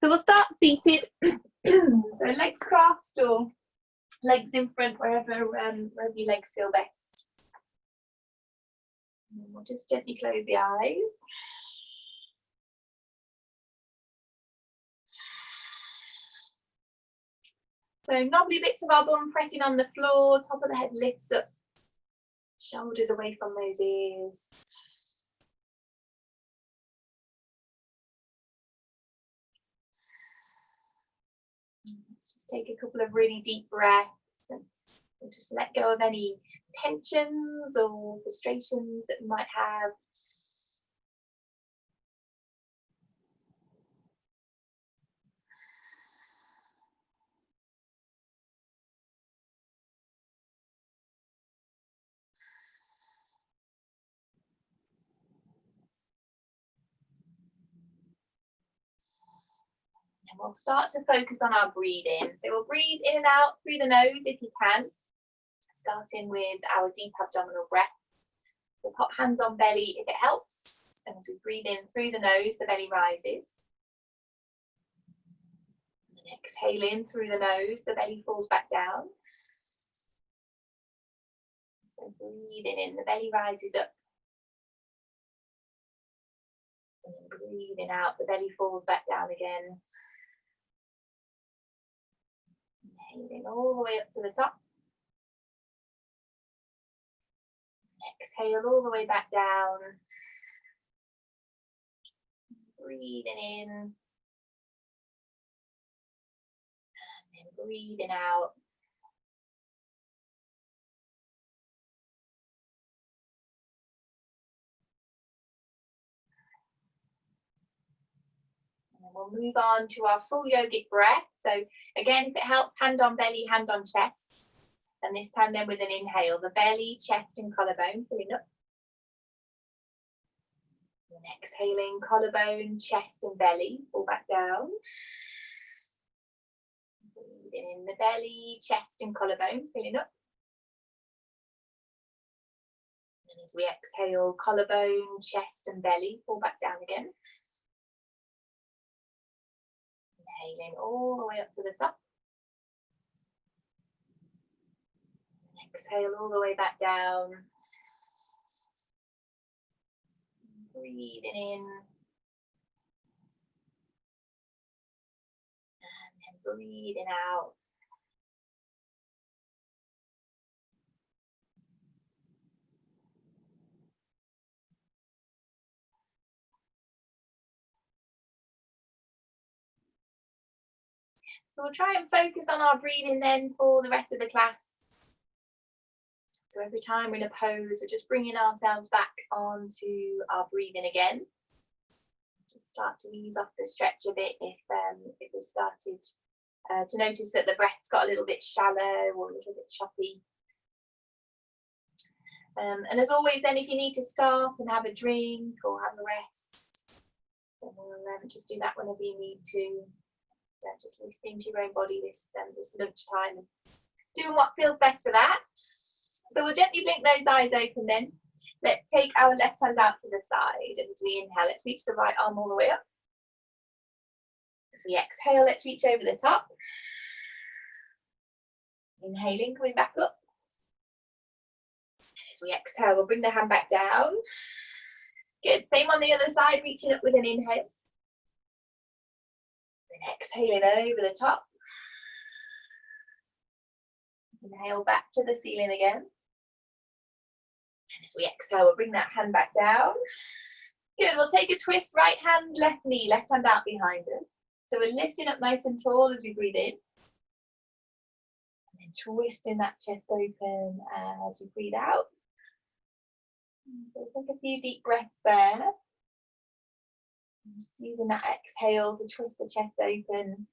So we'll start seated. So legs crossed or legs in front, wherever your legs feel best. And we'll just gently close the eyes. So knobbly bits of our bum pressing on the floor, top of the head lifts up, shoulders away from those ears. Let's just take a couple of really deep breaths and we'll just let go of any tensions or frustrations that we might have. And we'll start to focus on our breathing. So we'll breathe in and out through the nose if you can, starting with our deep abdominal breath. We'll pop hands on belly if it helps. And as we breathe in through the nose, the belly rises. And then exhale in through the nose, the belly falls back down. So breathing in, the belly rises up. And then breathing out, the belly falls back down again. Inhaling all the way up to the top. Exhale all the way back down. Breathing in. And then breathing out. And then we'll move on to our full yogic breath. So again, if it helps, hand on belly, hand on chest. And this time then with an inhale, the belly, chest and collarbone filling up. And exhaling, collarbone, chest and belly, fall back down. Breathing in the belly, chest and collarbone filling up. And as we exhale, collarbone, chest and belly, fall back down again. Inhaling all the way up to the top. Exhale all the way back down. Breathing in. And then breathing out. So we'll try and focus on our breathing then for the rest of the class. So every time we're in a pose, we're just bringing ourselves back onto our breathing again. Just start to ease off the stretch a bit if we've started to notice that the breath's got a little bit shallow or a little bit choppy. And as always then, if you need to stop and have a drink or have a rest, then we'll just do that whenever you need to. Just listening to your own body this lunchtime, doing what feels best for that. So we'll gently blink those eyes open then. Let's take our left hand out to the side, and as we inhale, let's reach the right arm all the way up. As we exhale, let's reach over the top. Inhaling, coming back up. And as we exhale, we'll bring the hand back down. Good, same on the other side, reaching up with an inhale. Then exhaling over the top. Inhale back to the ceiling again. And as we exhale, we'll bring that hand back down. Good, we'll take a twist, right hand, left knee, left hand out behind us. So we're lifting up nice and tall as we breathe in. And then twisting that chest open as we breathe out. So take a few deep breaths there. Just using that exhale to twist the chest open.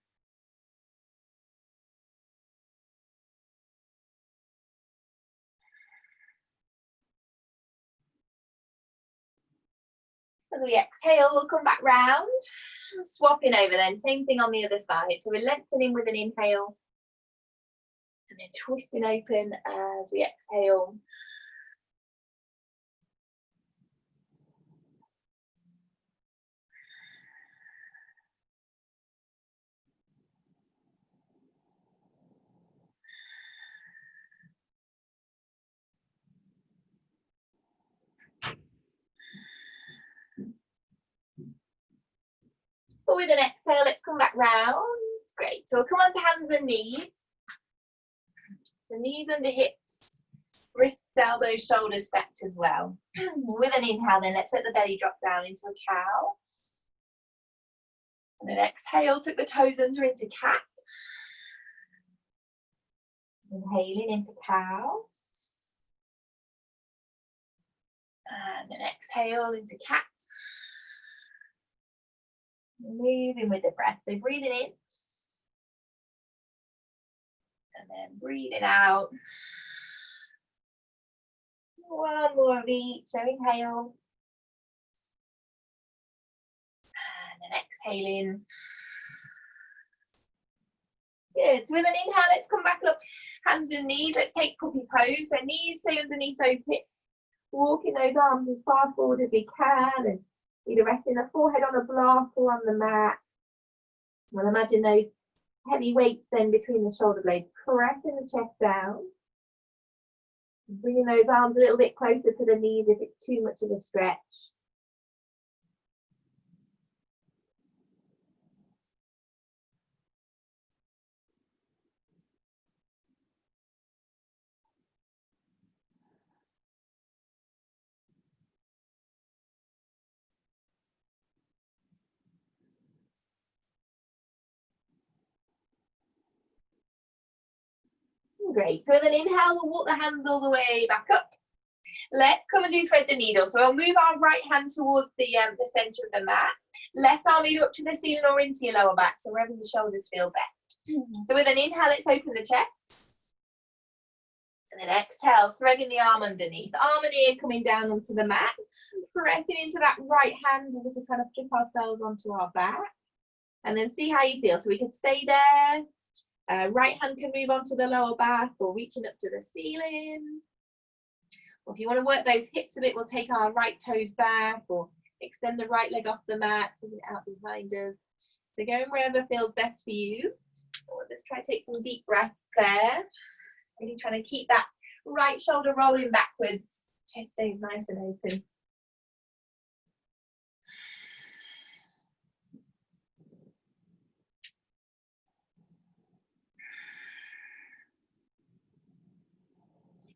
As we exhale, we'll come back round, swapping over then, same thing on the other side. So we're lengthening with an inhale and then twisting open as we exhale. But with an exhale, let's come back round. Great. So we'll come on to hands and knees. The knees under hips, wrists, elbows, shoulders stacked as well. With an inhale, then let's let the belly drop down into a cow. And then exhale, tuck the toes under into cat. Inhaling into cow. And then exhale into cat. Moving with the breath. So breathing in. And then breathing out. One more of each. So inhale. And then exhaling. Good. So with an inhale, let's come back up. Hands and knees. Let's take puppy pose. So knees stay underneath those hips. Walking those arms as far forward as we can. And either resting the forehead on a block or on the mat. We'll imagine those heavy weights then between the shoulder blades, pressing the chest down. Bringing those arms a little bit closer to the knees if it's too much of a stretch. Great. So with an inhale, we'll walk the hands all the way back up. Let's come and do thread the needle. So we'll move our right hand towards the center of the mat. Left arm either up to the ceiling or into your lower back, so wherever the shoulders feel best. So with an inhale, let's open the chest. And then exhale, threading the arm underneath. Arm and ear coming down onto the mat. Pressing into that right hand as if we kind of flip ourselves onto our back. And then see how you feel. So we can stay there. Right hand can move onto the lower back or reaching up to the ceiling. Or if you want to work those hips a bit, we'll take our right toes back or extend the right leg off the mat, taking it out behind us. So going wherever feels best for you. Or let's try to take some deep breaths there. Really trying to keep that right shoulder rolling backwards. Chest stays nice and open.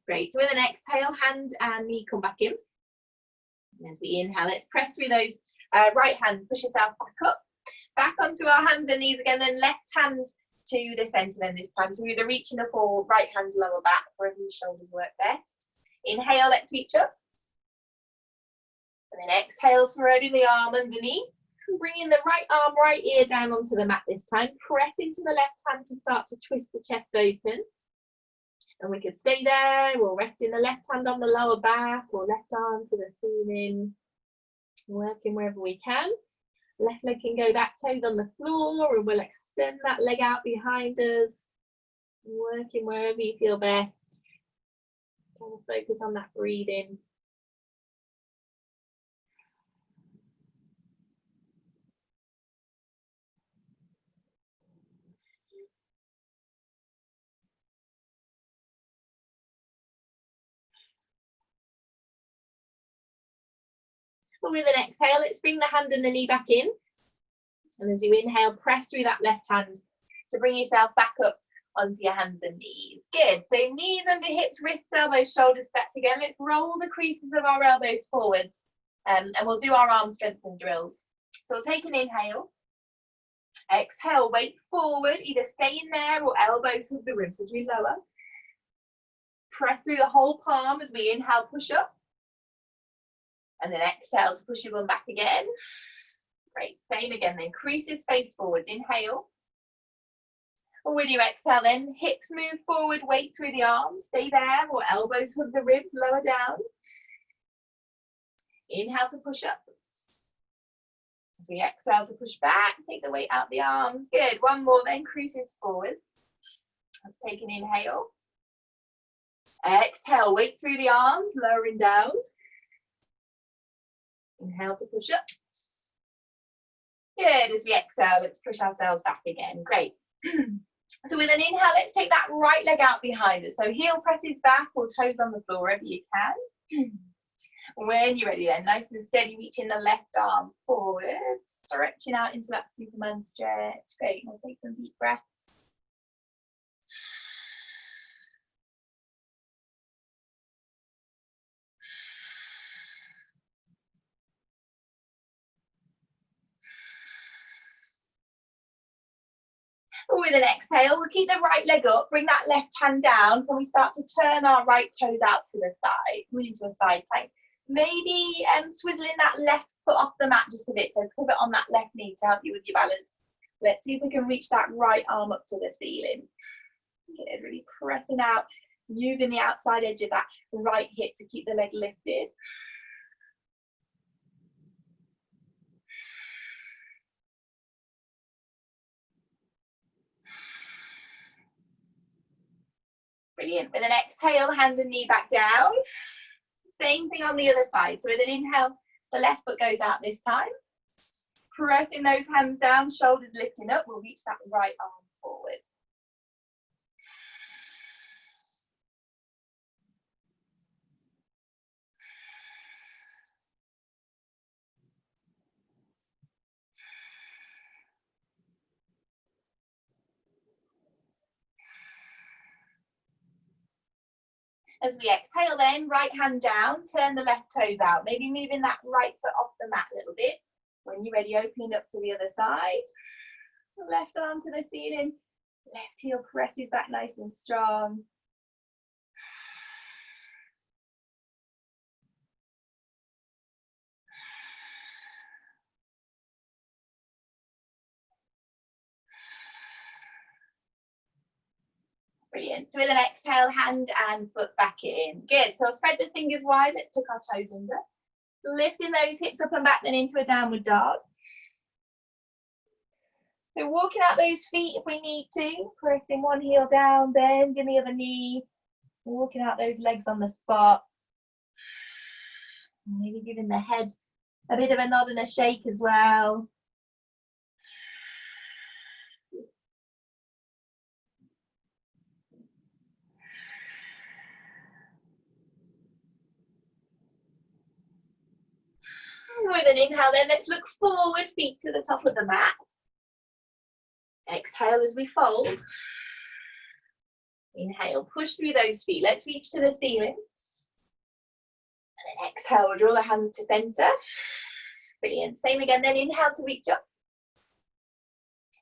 Great. So with an exhale, hand and knee come back in. And as we inhale, let's press through those right hand, push yourself back up. Back onto our hands and knees again, then left hand to the center then this time. So we're either reaching up or right hand lower back, wherever your shoulders work best. Inhale, let's reach up. And then exhale, threading the arm underneath. Bringing the right arm, right ear down onto the mat this time. Press into the left hand to start to twist the chest open. And we could stay there, or resting the left hand on the lower back, or left arm to the ceiling. Working wherever we can. Left leg can go back, toes on the floor, and we'll extend that leg out behind us. Working wherever you feel best. Trying to focus on that breathing. But with an exhale, let's bring the hand and the knee back in. And as you inhale, press through that left hand to bring yourself back up onto your hands and knees. Good. So knees under hips, wrists, elbows, shoulders stacked again. Let's roll the creases of our elbows forwards. And we'll do our arm strengthening drills. So we'll take an inhale. Exhale, weight forward, either stay in there or elbows hug the ribs as we lower. Press through the whole palm as we inhale, push up. And then exhale to push your bum back again. Great, same again then, creases face forwards, inhale. And with your exhale then, hips move forward, weight through the arms, stay there, or elbows hug the ribs, lower down. Inhale to push up. As we exhale to push back, take the weight out the arms, good. One more then, creases forwards. Let's take an inhale. Exhale, weight through the arms, lowering down. Inhale to push up. Good, as we exhale, let's push ourselves back again, great. So with an inhale, let's take that right leg out behind us. So heel presses back or toes on the floor wherever you can. When you're ready then, nice and steady, reaching the left arm forward, stretching out into that Superman stretch. Great, we'll take some deep breaths. With an exhale, we'll keep the right leg up, bring that left hand down. Can we start to turn our right toes out to the side, move into a side plank? Maybe swizzling that left foot off the mat just a bit, so pivot on that left knee to help you with your balance. Let's see if we can reach that right arm up to the ceiling. Good, really pressing out, using the outside edge of that right hip to keep the leg lifted. Brilliant. With an exhale, hand and knee back down. Same thing on the other side. So with an inhale, the left foot goes out this time. Pressing those hands down, shoulders lifting up. We'll reach that right arm forward. As we exhale then, right hand down, turn the left toes out. Maybe moving that right foot off the mat a little bit. When you're ready, opening up to the other side. Left arm to the ceiling. Left heel presses back nice and strong. Brilliant. So with an exhale, hand and foot back in. Good. So I'll spread the fingers wide. Let's tuck our toes under. Lifting those hips up and back then into a downward dog. So walking out those feet if we need to. Pressing one heel down, bending the other knee. Walking out those legs on the spot. Maybe giving the head a bit of a nod and a shake as well. With an inhale then, let's look forward, feet to the top of the mat. Exhale as we fold. Inhale, push through those feet. Let's reach to the ceiling. And then exhale, we'll draw the hands to center. Brilliant. Same again, then inhale to reach up.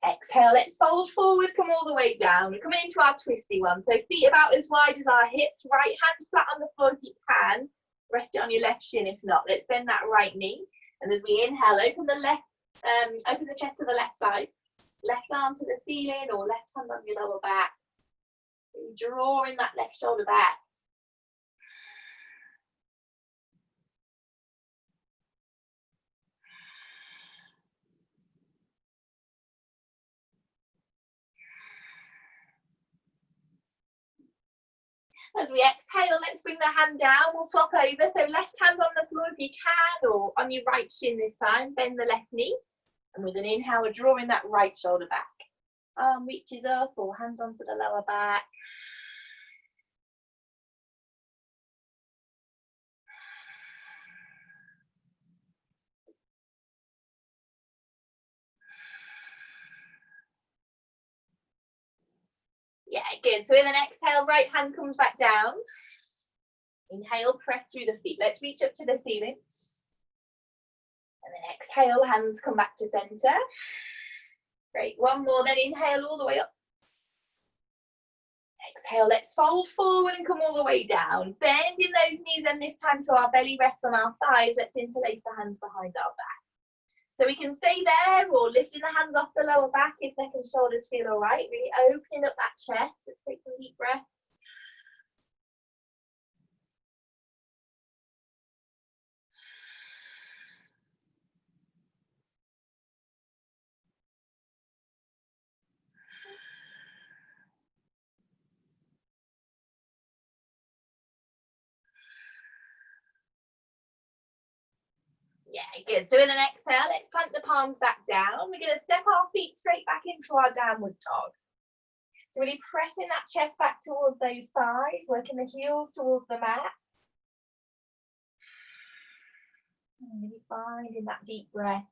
Exhale, let's fold forward, come all the way down. We're coming into our twisty one. So feet about as wide as our hips, right hand flat on the floor if you can. Rest it on your left shin if not. Let's bend that right knee. And as we inhale, open the chest to the left side. Left arm to the ceiling or left hand on your lower back. Drawing that left shoulder back. As we exhale, let's bring the hand down. We'll swap over. So left hand on the floor if you can, or on your right shin this time. Bend the left knee. And with an inhale, we're drawing that right shoulder back. Arm reaches up or hands onto the lower back. Yeah, good. So with an exhale, right hand comes back down. Inhale, press through the feet. Let's reach up to the ceiling. And then exhale, hands come back to center. Great. One more, then inhale all the way up. Exhale, let's fold forward and come all the way down. Bending those knees and this time so our belly rests on our thighs. Let's interlace the hands behind our back. So we can stay there or lifting the hands off the lower back if neck and shoulders feel all right. Really opening up that chest. Let's take some deep breaths. Yeah, good. So with an exhale, let's plant the palms back down. We're going to step our feet straight back into our downward dog. So really pressing that chest back towards those thighs, working the heels towards the mat. And really finding that deep breath.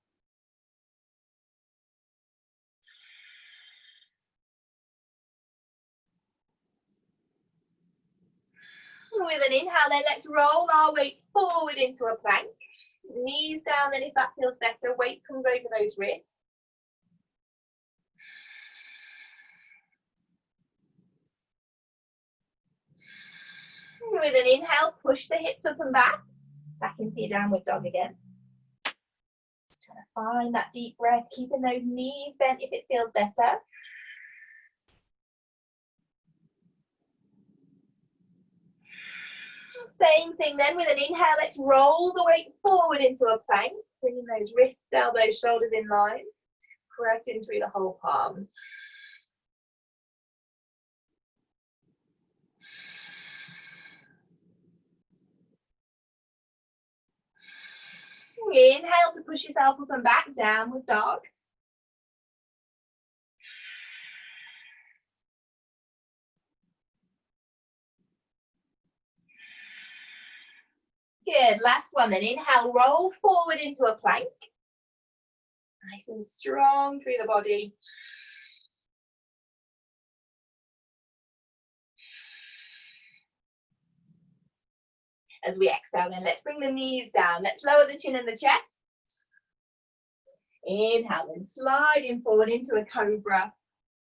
With an inhale, then let's roll our weight forward into a plank. Knees down, then if that feels better, weight comes over those wrists. With an inhale, push the hips up and back into your downward dog again. Just trying to find that deep breath, keeping those knees bent if it feels better. Same thing then, with an inhale, let's roll the weight forward into a plank, bringing those wrists, elbows, shoulders in line, pressing through the whole palm. Inhale to push yourself up and back, downward dog. Good, last one then. Inhale, roll forward into a plank. Nice and strong through the body. As we exhale then, let's bring the knees down. Let's lower the chin and the chest. Inhale and sliding forward into a cobra.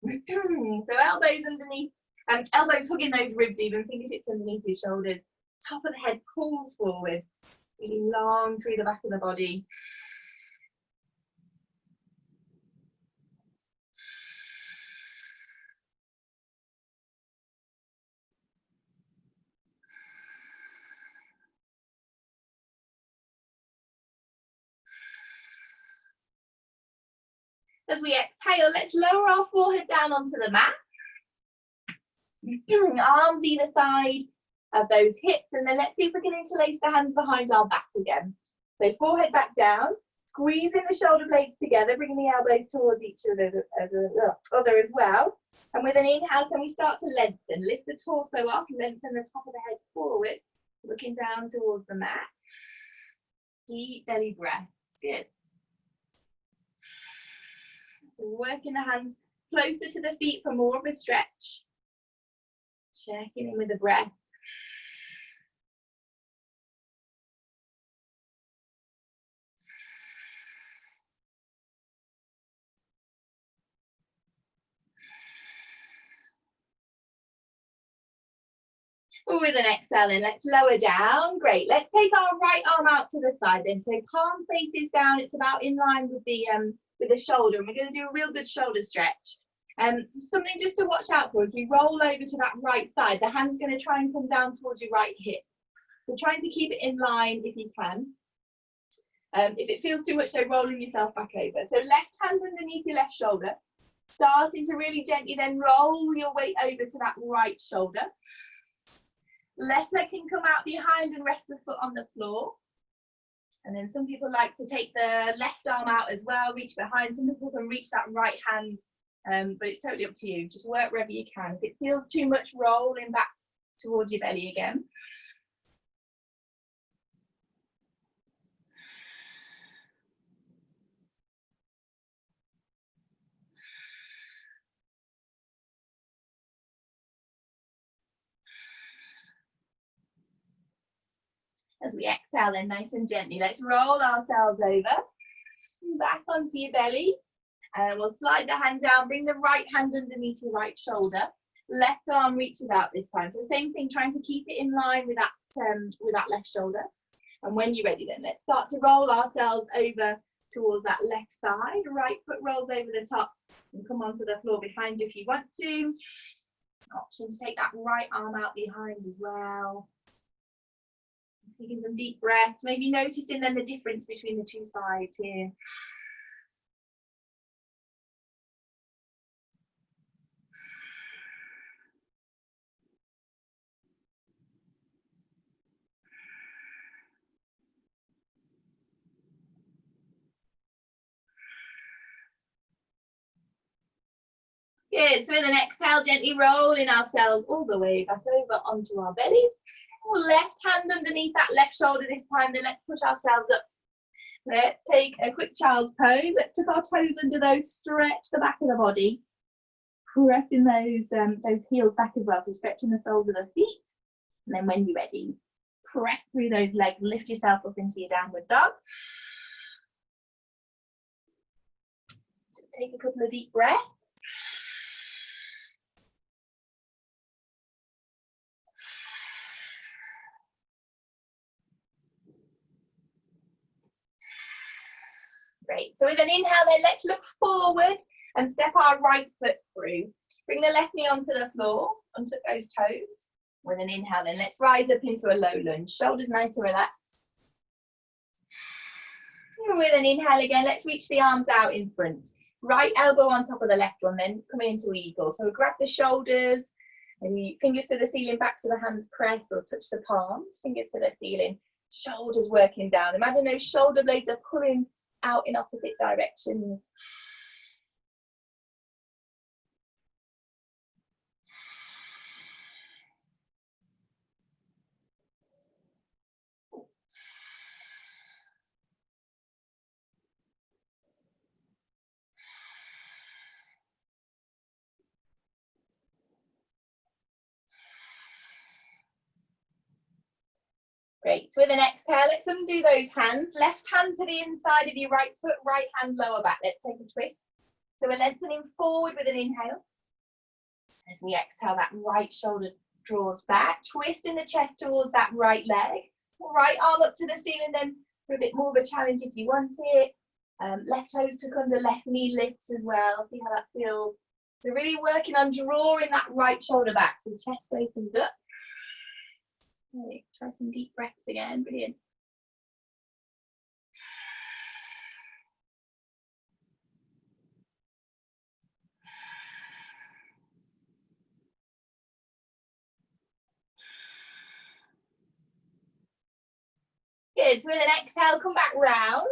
So elbows underneath, elbows hugging those ribs even, fingertips underneath your shoulders. Top of the head pulls forward, really long through the back of the body. As we exhale, let's lower our forehead down onto the mat. Arms either side of those hips, and then let's see if we can interlace the hands behind our back again. So forehead back down, squeezing the shoulder blades together, bringing the elbows towards each other as well. And with an inhale, can we start to lengthen? Lift the torso up, lengthen the top of the head forward, looking down towards the mat. Deep belly breaths. Good. So working the hands closer to the feet for more of a stretch. Checking in with the breath. With an exhale then, let's lower down. Great. Let's take our right arm out to the side then. So palm faces down. It's about in line with the shoulder. And we're going to do a real good shoulder stretch. Something just to watch out for as we roll over to that right side. The hand's going to try and come down towards your right hip. So trying to keep it in line if you can. If it feels too much, so rolling yourself back over. So left hand underneath your left shoulder. Starting to really gently then roll your weight over to that right shoulder. Left leg can come out behind and rest the foot on the floor. And then some people like to take the left arm out as well, reach behind. Some people can reach that right hand, but it's totally up to you. Just work wherever you can. If it feels too much, rolling back towards your belly again. As we exhale then, nice and gently, let's roll ourselves over, back onto your belly. And we'll slide the hand down, bring the right hand underneath your right shoulder. Left arm reaches out this time. So same thing, trying to keep it in line with that left shoulder. And when you're ready then, let's start to roll ourselves over towards that left side. Right foot rolls over the top and come onto the floor behind you if you want to. Option to take that right arm out behind as well. Taking some deep breaths, maybe noticing then the difference between the two sides here. Good, so with an exhale, gently rolling ourselves all the way back over onto our bellies. Left hand underneath that left shoulder this time, then let's push ourselves up Let's take a quick child's pose. Let's tuck our toes under those, stretch the back of the body, pressing those heels back as well, so stretching the soles of the feet. And then when you're ready, press through those legs, lift yourself up into your downward dog. So take a couple of deep breaths. Great. So with an inhale then, let's look forward and step our right foot through. Bring the left knee onto the floor, onto those toes. With an inhale then, let's rise up into a low lunge. Shoulders nice and relaxed. And with an inhale again, let's reach the arms out in front. Right elbow on top of the left one, then coming into eagle. So grab the shoulders, maybe fingers to the ceiling, backs of the hands press or touch the palms, fingers to the ceiling, shoulders working down. Imagine those shoulder blades are pulling out in opposite directions. Great. So with an exhale, let's undo those hands. Left hand to the inside of your right foot, right hand lower back. Let's take a twist. So we're lengthening forward with an inhale. As we exhale, that right shoulder draws back, twisting the chest towards that right leg. Right arm up to the ceiling then for a bit more of a challenge if you want it. Left toes tuck under, left knee lifts as well. See how that feels. So really working on drawing that right shoulder back so the chest opens up. Okay, try some deep breaths again. Brilliant. Good. So with an exhale, come back round.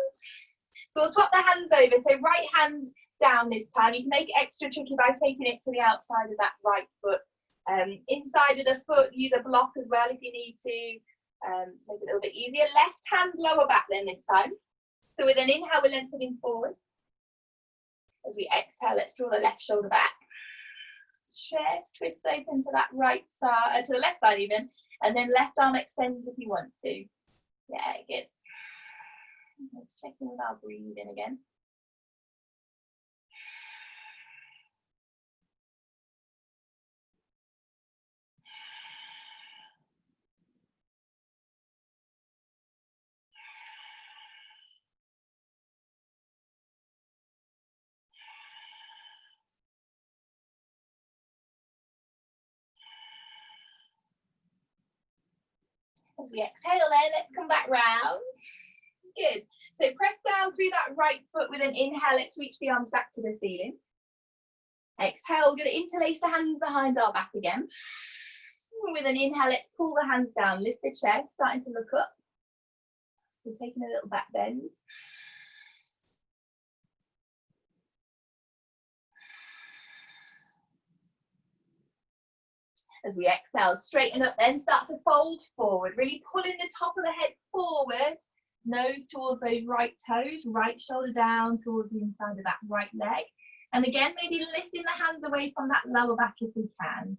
So we'll swap the hands over. So right hand down this time. You can make it extra tricky by taking it to the outside of that right foot. Inside of the foot, use a block as well if you need to make it a little bit easier. Left hand lower back then this time. So with an inhale, we're lengthening forward. As we exhale, let's draw the left shoulder back. Chest twists open to that right side, to the left side even, and then left arm extends if you want to. Yeah, good. Let's check in with our breathing again. As we exhale then, let's come back round. Good. So press down through that right foot with an inhale. Let's reach the arms back to the ceiling. Exhale, we're going to interlace the hands behind our back again. With an inhale, let's pull the hands down, lift the chest, starting to look up. So taking a little back bend. As we exhale, straighten up then, start to fold forward, really pulling the top of the head forward, nose towards those right toes, right shoulder down towards the inside of that right leg. And again, maybe lifting the hands away from that lower back if we can.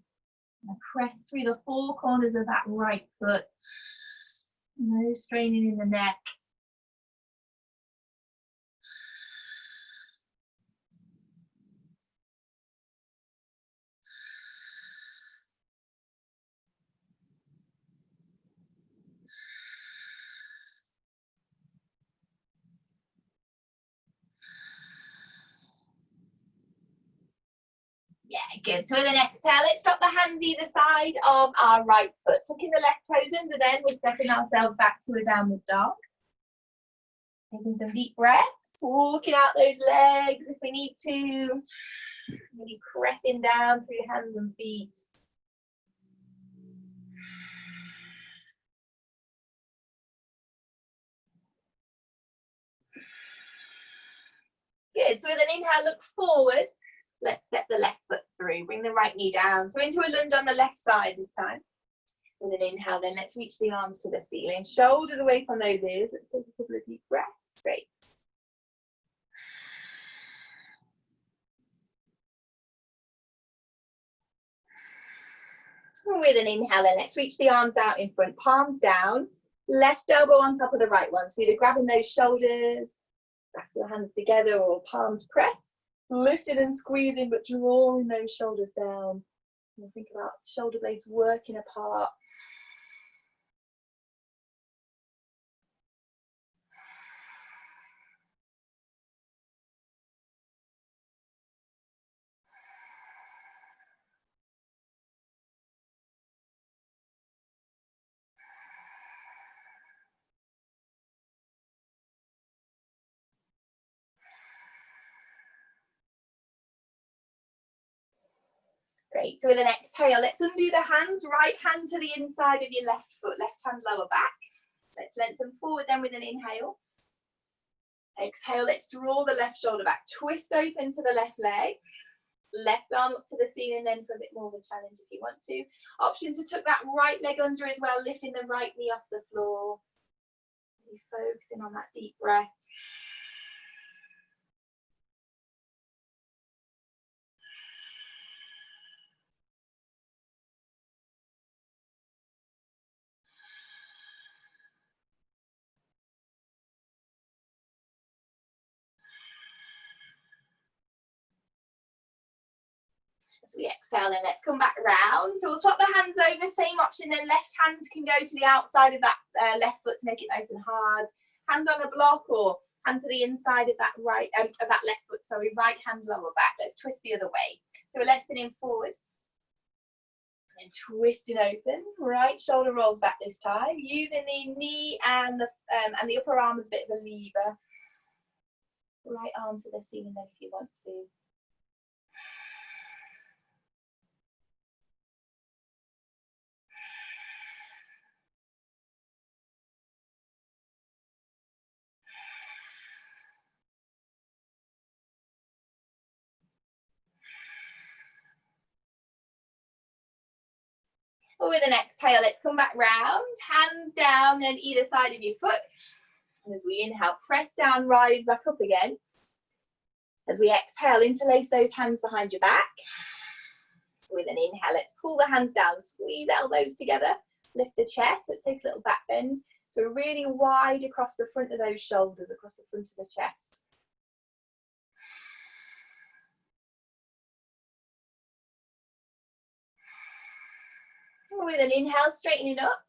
And press through the four corners of that right foot. No straining in the neck. Yeah, good. So with an exhale, let's drop the hands either side of our right foot. Tucking the left toes under then, we're stepping ourselves back to a downward dog. Taking some deep breaths, walking out those legs if we need to. Maybe pressing down through your hands and feet. Good. So with an inhale, look forward. Let's step the left foot through. Bring the right knee down. So into a lunge on the left side this time. With an inhale, then let's reach the arms to the ceiling. Shoulders away from those ears. Let's take a couple of deep breaths. Great. With an inhale, then let's reach the arms out in front, palms down, left elbow on top of the right one. So either grabbing those shoulders, backs of the hands together, or palms press, lifting and squeezing, but drawing those shoulders down. And think about shoulder blades working apart. Great, so with an exhale, let's undo the hands, right hand to the inside of your left foot, left hand lower back. Let's lengthen forward then with an inhale. Exhale, let's draw the left shoulder back, twist open to the left leg. Left arm up to the ceiling then for a bit more of a challenge if you want to. Option to tuck that right leg under as well, lifting the right knee off the floor. Really focusing on that deep breath. As we exhale, then let's come back round. So we'll swap the hands over, same option, then left hand can go to the outside of that left foot to make it nice and hard. Hand on a block or hand to the inside of that left foot, sorry, right hand lower back. Let's twist the other way. So we're lengthening forward. And twisting open, right shoulder rolls back this time, using the knee and the upper arm as a bit of a lever. Right arm to the ceiling then if you want to. With an exhale, let's come back round, hands down then either side of your foot. And as we inhale, press down, rise back up again. As we exhale, interlace those hands behind your back. So with an inhale, let's pull the hands down, squeeze elbows together, lift the chest. Let's take a little back bend. So we're really wide across the front of those shoulders, across the front of the chest. With an inhale, straightening up.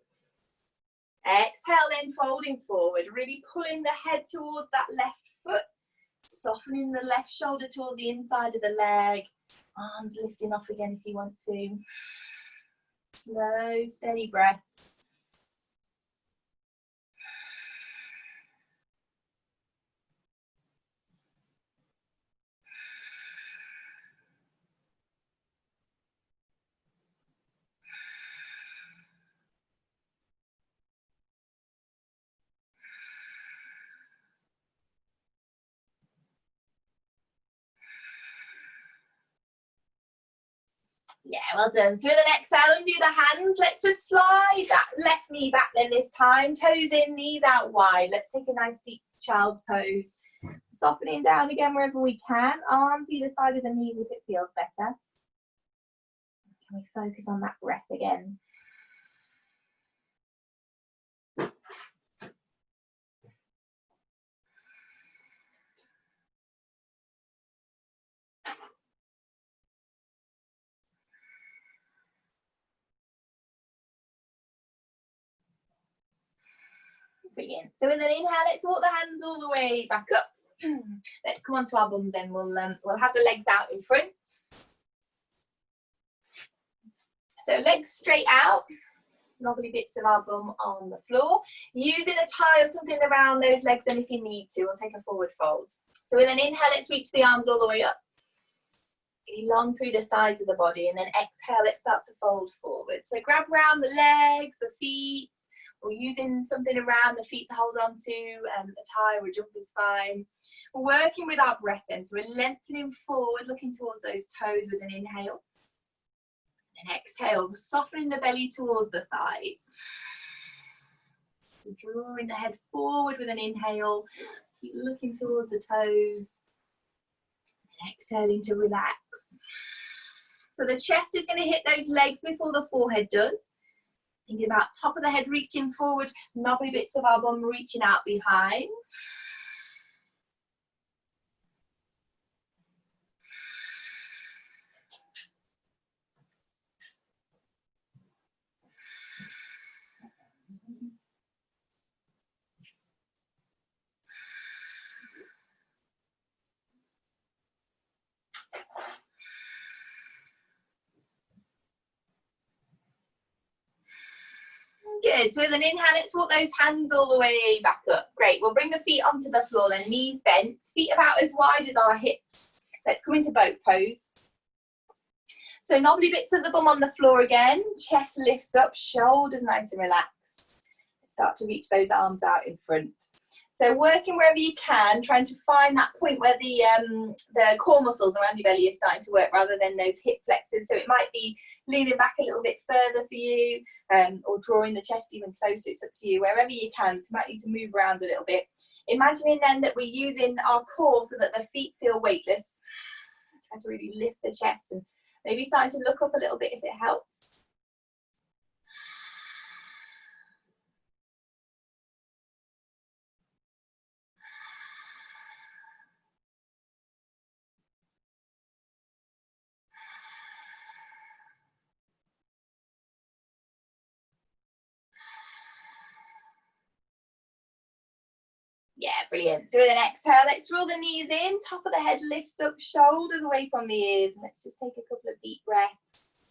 Exhale, then folding forward, really pulling the head towards that left foot, softening the left shoulder towards the inside of the leg, arms lifting off again if you want to. Slow, steady breaths. Yeah, well done. So with an exhale, undo the hands. Let's just slide that left knee back then this time. Toes in, knees out wide. Let's take a nice deep child's pose. Softening down again wherever we can. Arms either side of the knees if it feels better. Can we focus on that breath again? Brilliant. So with an inhale, let's walk the hands all the way back up. Let's come onto our bums then. We'll have the legs out in front. So legs straight out. Lovely bits of our bum on the floor. Using a tie or something around those legs, and if you need to, we'll take a forward fold. So with an inhale, let's reach the arms all the way up. Really long through the sides of the body, and then exhale, let's start to fold forward. So grab around the legs, the feet, or using something around the feet to hold on to, a tie or a jump is fine. We're working with our breath then, so we're lengthening forward, looking towards those toes with an inhale. And exhale, we're softening the belly towards the thighs. So drawing the head forward with an inhale, Keep looking towards the toes. And exhaling to relax. So the chest is going to hit those legs before the forehead does. Thinking about top of the head reaching forward, knobbly bits of our bum reaching out behind. Good. So with an inhale, let's walk those hands all the way back up. Great. We'll bring the feet onto the floor then, knees bent, feet about as wide as our hips. Let's come into boat pose. So knobbly bits of the bum on the floor again, chest lifts up, shoulders nice and relaxed. Start to reach those arms out in front. So working wherever you can, trying to find that point where the core muscles around your belly are starting to work rather than those hip flexors. So it might be leaning back a little bit further for you, or drawing the chest even closer. It's up to you, wherever you can. So you might need to move around a little bit. Imagining then that we're using our core so that the feet feel weightless. Try to really lift the chest and maybe starting to look up a little bit if it helps. Yeah, brilliant. So with an exhale, let's roll the knees in, top of the head lifts up, shoulders away from the ears. And let's just take a couple of deep breaths.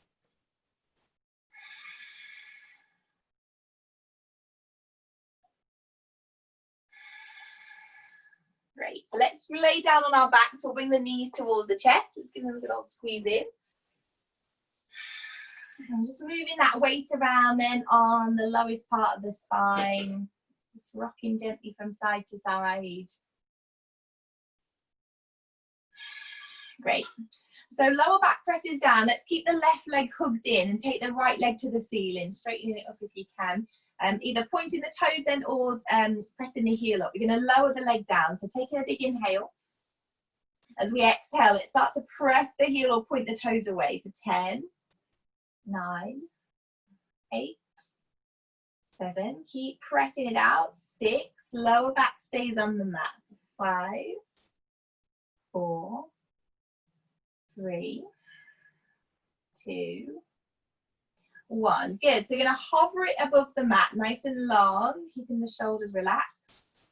Great. So let's lay down on our backs. We'll bring the knees towards the chest. Let's give them a good old squeeze in. And just moving that weight around then on the lowest part of the spine. Just rocking gently from side to side. Great. So lower back presses down. Let's keep the left leg hugged in and take the right leg to the ceiling, straightening it up if you can. Either pointing the toes then or pressing the heel up. We're going to lower the leg down. So taking a big inhale. As we exhale, let's start to press the heel or point the toes away for 10, 9, 8, 7. Keep pressing it out. 6. Lower back stays on the mat. 5, 4, 3, 2, 1. Good. So you're going to hover it above the mat, nice and long, keeping the shoulders relaxed.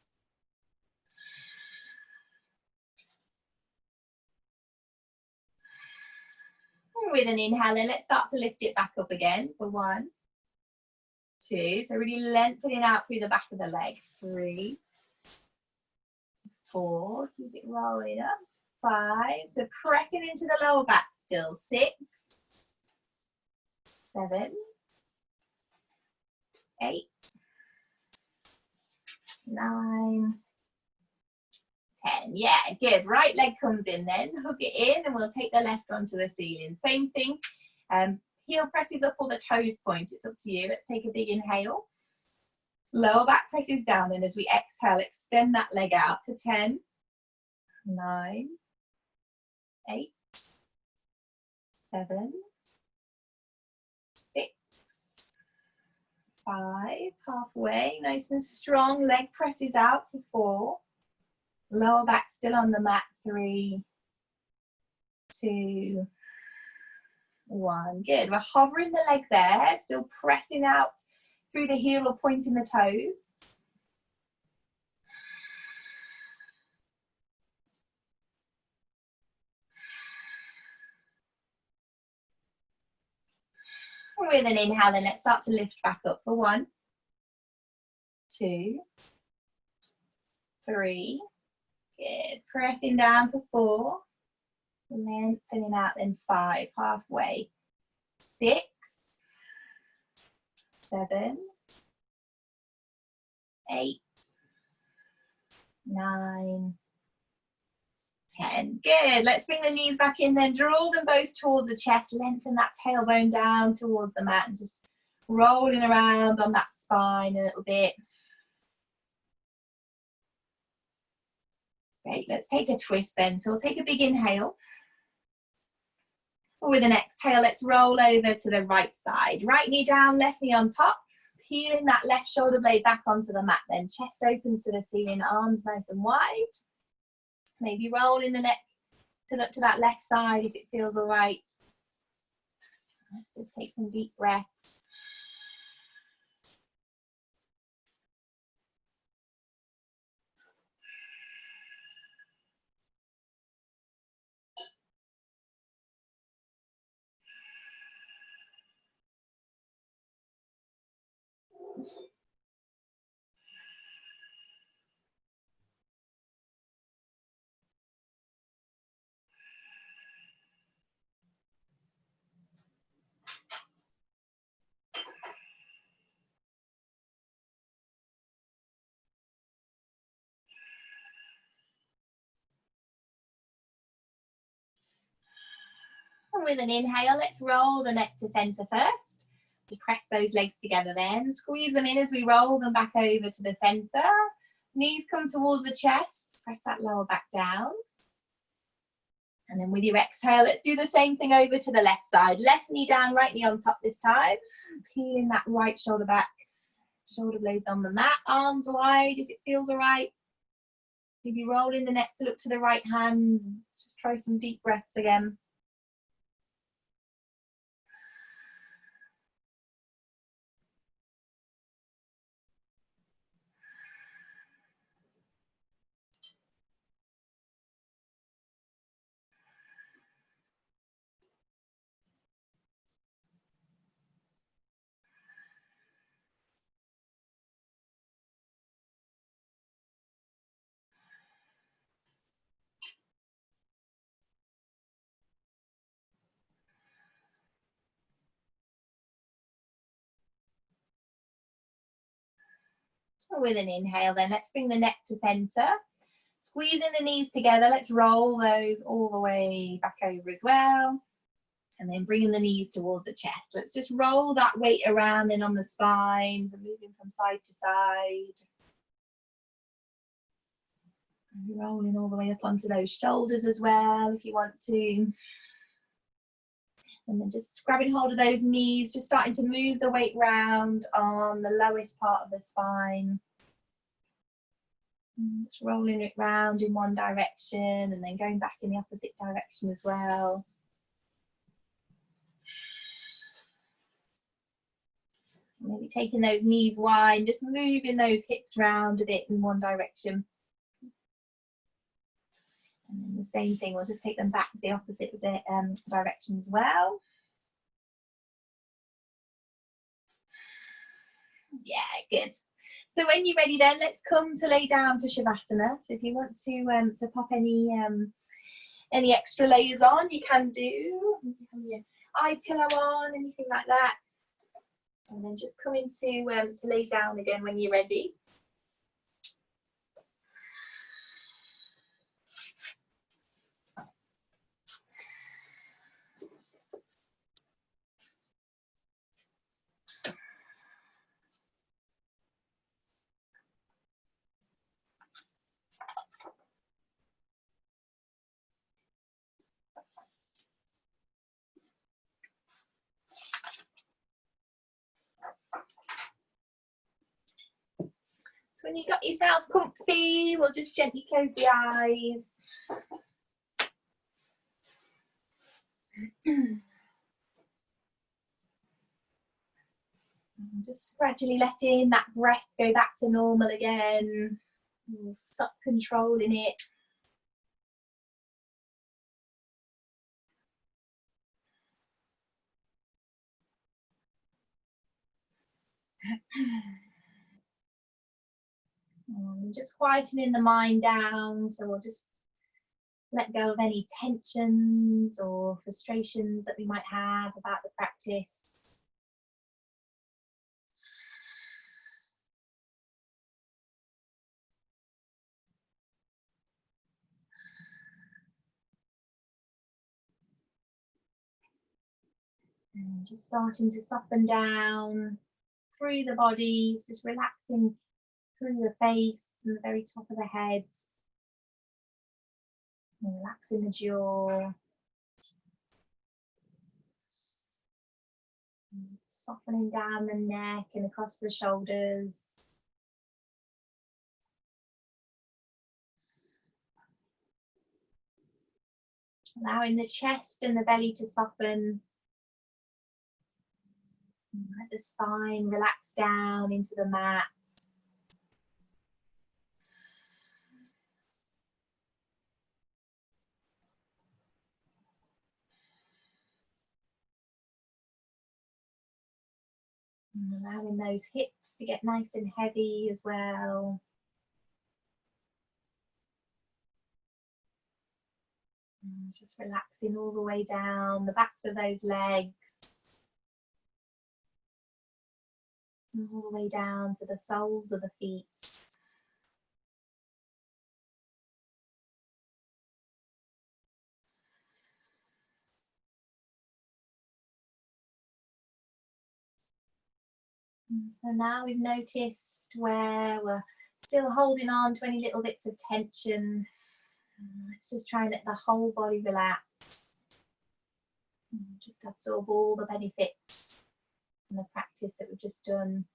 And with an inhale, then let's start to lift it back up again for 1, 2. So really lengthening out through the back of the leg. 3, 4. Keep it rolling up. 5. So pressing into the lower back still. 6, 7, 8, 9, 10. Yeah, good. Right leg comes in then. Hook it in and we'll take the left onto the ceiling. Same thing. Heel presses up or the toes point. It's up to you. Let's take a big inhale. Lower back presses down, and as we exhale, extend that leg out for 10, 9, 8, 7, 6, 5, halfway, nice and strong. Leg presses out for 4. Lower back still on the mat. 3, 2, 1. Good. We're hovering the leg there, still pressing out through the heel or pointing the toes. With an inhale, then let's start to lift back up for 1, 2, 3. Good. Pressing down for 4. Lengthening out then 5, halfway. 6, 7, 8, 9, 10. Good. Let's bring the knees back in then. Draw them both towards the chest. Lengthen that tailbone down towards the mat and just rolling around on that spine a little bit. Great, let's take a twist then. So we'll take a big inhale. With an exhale, let's roll over to the right side. Right knee down, left knee on top. Peeling that left shoulder blade back onto the mat then. Chest opens to the ceiling, arms nice and wide. Maybe rolling the neck to look to that left side if it feels all right. Let's just take some deep breaths. And with an inhale, let's roll the neck to center first. We press those legs together then. Squeeze them in as we roll them back over to the center. Knees come towards the chest. Press that lower back down. And then with your exhale, let's do the same thing over to the left side. Left knee down, right knee on top this time. Peeling that right shoulder back. Shoulder blades on the mat, arms wide if it feels all right. Maybe rolling the neck to look to the right hand. Let's just try some deep breaths again. With an inhale then, let's bring the neck to center. Squeezing the knees together, let's roll those all the way back over as well. And then bringing the knees towards the chest. Let's just roll that weight around in on the spine, so moving from side to side. And rolling all the way up onto those shoulders as well if you want to. And then just grabbing hold of those knees, just starting to move the weight round on the lowest part of the spine. And just rolling it round in one direction and then going back in the opposite direction as well. Maybe taking those knees wide, just moving those hips round a bit in one direction. And then the same thing, we'll just take them back the opposite direction as well. Yeah, good. So when you're ready then, let's come to lay down for Shavasana. So if you want to pop any extra layers on, you can do. You can have your eye pillow on, anything like that. And then just come into to lay down again when you're ready. So when you got yourself comfy, we'll just gently close the eyes. And just gradually letting that breath go back to normal again. We'll stop controlling it. And just quietening the mind down, so we'll just let go of any tensions or frustrations that we might have about the practice. And just starting to soften down through the body, just relaxing through the face and the very top of the head. And relaxing the jaw. And softening down the neck and across the shoulders. Allowing the chest and the belly to soften. Let the spine relax down into the mat. And allowing those hips to get nice and heavy as well. And just relaxing all the way down the backs of those legs. And all the way down to the soles of the feet. And so now we've noticed where we're still holding on to any little bits of tension. Let's just try and let the whole body relax. And just absorb all the benefits and the practice that we've just done.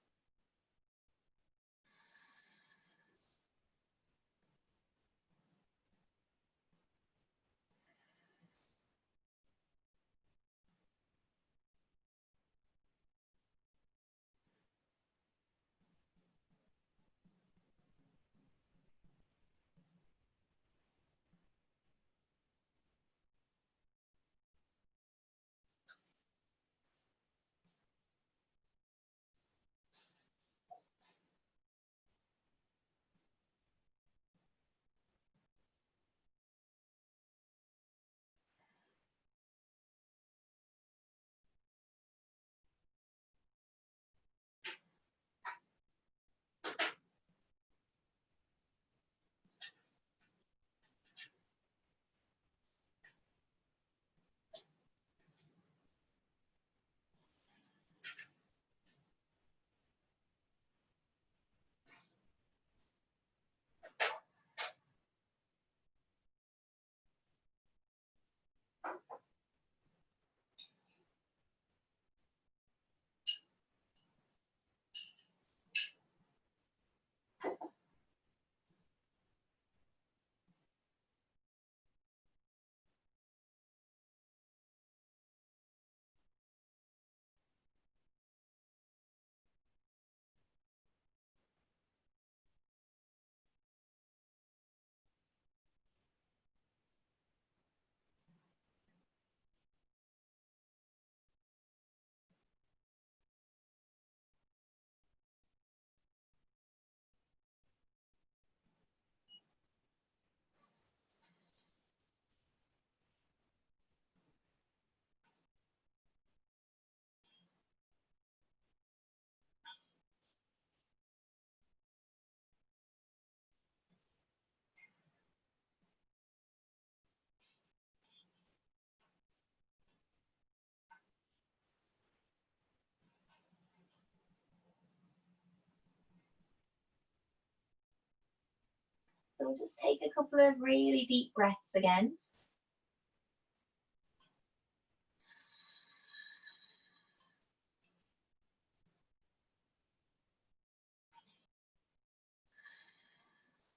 So we'll just take a couple of really deep breaths again.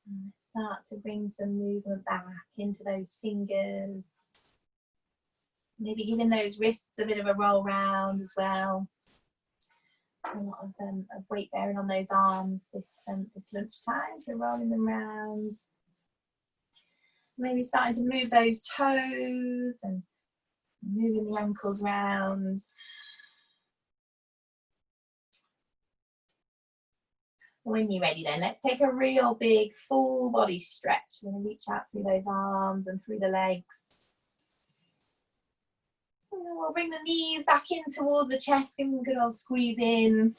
And let's start to bring some movement back into those fingers. Maybe giving those wrists a bit of a roll round as well. A lot of weight bearing on those arms this lunchtime, so rolling them round. Maybe starting to move those toes and moving the ankles round. When you're ready then, let's take a real big full body stretch. We're going to reach out through those arms and through the legs. And then we'll bring the knees back in towards the chest, give them a good old squeeze in.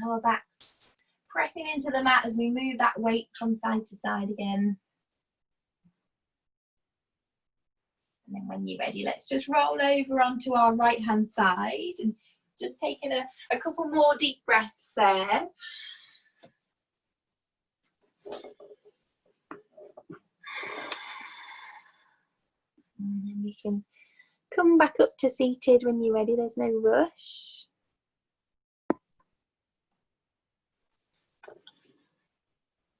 Lower backs pressing into the mat as we move that weight from side to side again. And then when you're ready, let's just roll over onto our right hand side and just taking a couple more deep breaths there. you can come back up to seated when you're ready. There's no rush.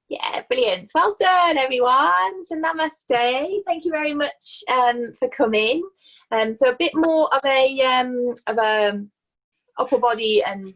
Yeah, brilliant. Well done, everyone. So namaste. Thank you very much for coming. So a bit more of a upper body and